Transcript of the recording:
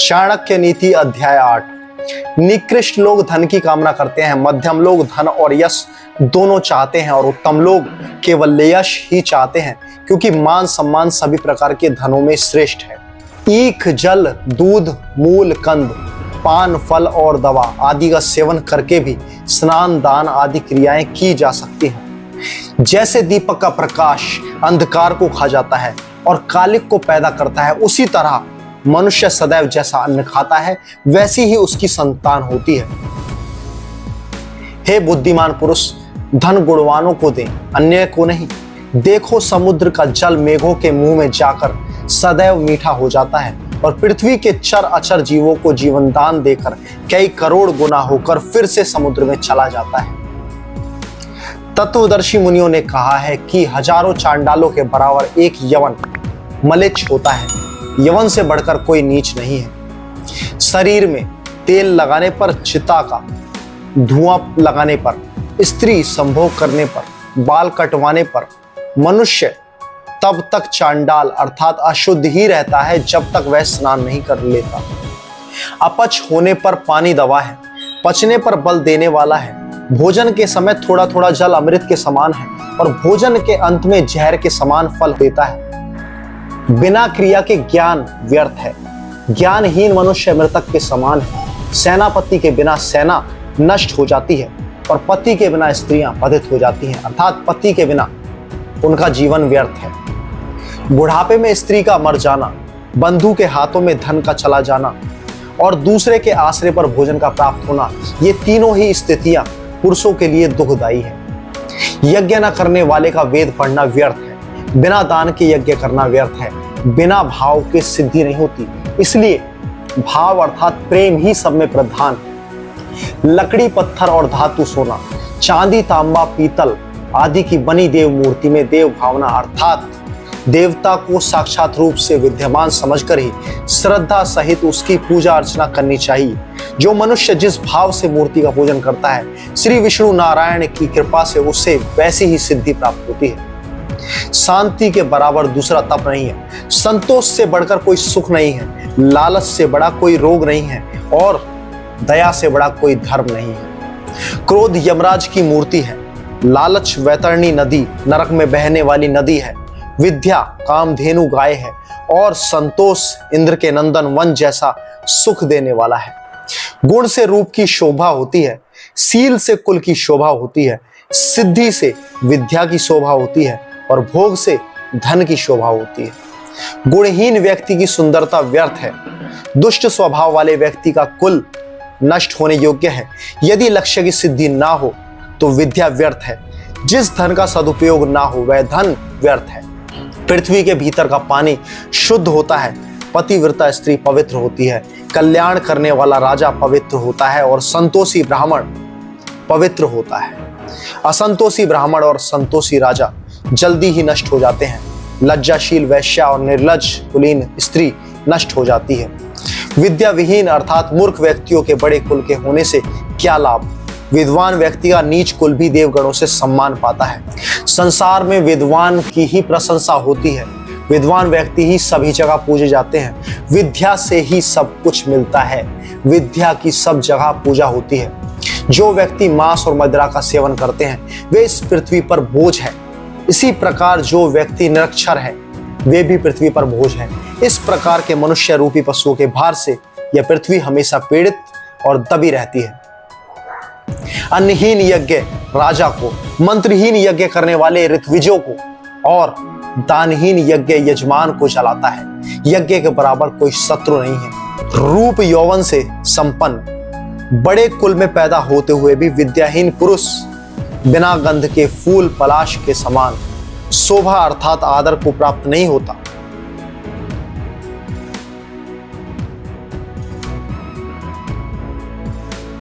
चाणक्य नीति अध्याय 8। निकृष्ट लोग धन की कामना करते हैं, मध्यम लोग धन और यश दोनों चाहते हैं और उत्तम लोग केवल यश ही चाहते हैं, क्योंकि मान सम्मान सभी प्रकार के धनों में श्रेष्ठ है। ईख, जल, दूध, मूल, कंद, पान, फल और दवा आदि का सेवन करके भी स्नान, दान आदि क्रियाएं की जा सकती हैं। जैसे दीपक का प्रकाश अंधकार को खा जाता है और कालिक को पैदा करता है, उसी तरह मनुष्य सदैव जैसा अन्न खाता है वैसी ही उसकी संतान होती है। हे बुद्धिमान पुरुष, धन गुणवानों को दे, अन्य को नहीं। देखो, समुद्र का जल मेघों के मुंह में जाकर सदैव मीठा हो जाता है और पृथ्वी के चर अचर जीवों को जीवन दान देकर कई करोड़ गुना होकर फिर से समुद्र में चला जाता है। तत्वदर्शी मुनियों ने कहा है कि हजारों चांडालों के बराबर एक यवन मलेच्छ होता है। यवन से बढ़कर कोई नीच नहीं है। शरीर में तेल लगाने पर, चिता का धुआं लगाने पर, स्त्री संभोग करने पर, बाल कटवाने पर मनुष्य तब तक चांडाल अर्थात अशुद्ध ही रहता है जब तक वह स्नान नहीं कर लेता। अपच होने पर पानी दवा है, पचने पर बल देने वाला है। भोजन के समय थोड़ा थोड़ा जल अमृत के समान है और भोजन के अंत में जहर के समान फल देता है। बिना क्रिया के ज्ञान व्यर्थ है। ज्ञानहीन मनुष्य मृतक के समान है। सेनापति के बिना सेना नष्ट हो जाती है और पति के बिना स्त्रियां बाधित हो जाती हैं, अर्थात पति के बिना उनका जीवन व्यर्थ है। बुढ़ापे में स्त्री का मर जाना, बंधु के हाथों में धन का चला जाना और दूसरे के आश्रय पर भोजन का प्राप्त होना, ये तीनों ही स्थितियां पुरुषों के लिए दुखदायी है। यज्ञ न करने वाले का वेद पढ़ना व्यर्थ है। बिना दान के यज्ञ करना व्यर्थ है। बिना भाव के सिद्धि नहीं होती, इसलिए भाव अर्थात प्रेम ही सब में प्रधान है। लकड़ी, पत्थर और धातु, सोना, चांदी, तांबा, पीतल आदि की बनी देव मूर्ति में देव भावना अर्थात देवता को साक्षात रूप से विद्यमान समझकर ही श्रद्धा सहित उसकी पूजा अर्चना करनी चाहिए। जो मनुष्य जिस भाव से मूर्ति का पूजन करता है, श्री विष्णु नारायण की कृपा से उसे वैसी ही सिद्धि प्राप्त होती है। शांति के बराबर दूसरा तप नहीं है। संतोष से बढ़कर कोई सुख नहीं है। लालच से बड़ा कोई रोग नहीं है और दया से बड़ा कोई धर्म नहीं है। क्रोध यमराज की मूर्ति है। लालच वैतरणी नदी, नरक में बहने वाली नदी है। विद्या कामधेनु गाय है और संतोष इंद्र के नंदन वन जैसा सुख देने वाला है। गुण से रूप की शोभा होती है, सील से कुल की शोभा होती है, सिद्धि से विद्या की शोभा होती है और भोग से धन की शोभा होती है। गुणहीन व्यक्ति की सुंदरता व्यर्थ है। दुष्ट स्वभाव वाले व्यक्ति का कुल नष्ट होने योग्य है। यदि लक्ष्य की सिद्धि ना हो तो विद्या व्यर्थ है। जिस धन का सदुपयोग ना हो वह धन व्यर्थ है। पृथ्वी के भीतर का पानी शुद्ध होता है। पतिव्रता स्त्री पवित्र होती है। कल्याण करने वाला राजा पवित्र होता है और संतोषी ब्राह्मण पवित्र होता है। असंतोषी ब्राह्मण और संतोषी राजा जल्दी ही नष्ट हो जाते हैं। लज्जाशील वैश्या और निर्लज्ज कुलीन स्त्री नष्ट हो जाती है। विद्या विहीन अर्थात मूर्ख व्यक्तियों के बड़े कुल के होने से क्या लाभ। विद्वान व्यक्ति का नीच कुल भी देवगणों से सम्मान पाता है। संसार में विद्वान की ही प्रशंसा होती है। विद्वान व्यक्ति ही सभी जगह पूजे जाते हैं। विद्या से ही सब कुछ मिलता है। विद्या की सब जगह पूजा होती है। जो व्यक्ति मांस और मदिरा का सेवन करते हैं वे इस पृथ्वी पर बोझ है। इसी प्रकार जो व्यक्ति निरक्षर है वे भी पृथ्वी पर बोझ है। इस प्रकार के मनुष्य रूपी पशुओं के भार से यह पृथ्वी हमेशा पीड़ित और दबी रहती है। अन्नहीन यज्ञ राजा को, मंत्रहीन यज्ञ करने वाले ऋत्विजों को और दानहीन यज्ञ यजमान को चलाता है। यज्ञ के बराबर कोई शत्रु नहीं है। रूप यौवन से संपन्न बड़े कुल में पैदा होते हुए भी विद्याहीन पुरुष बिना गंध के फूल पलाश के समान शोभा अर्थात आदर को प्राप्त नहीं होता।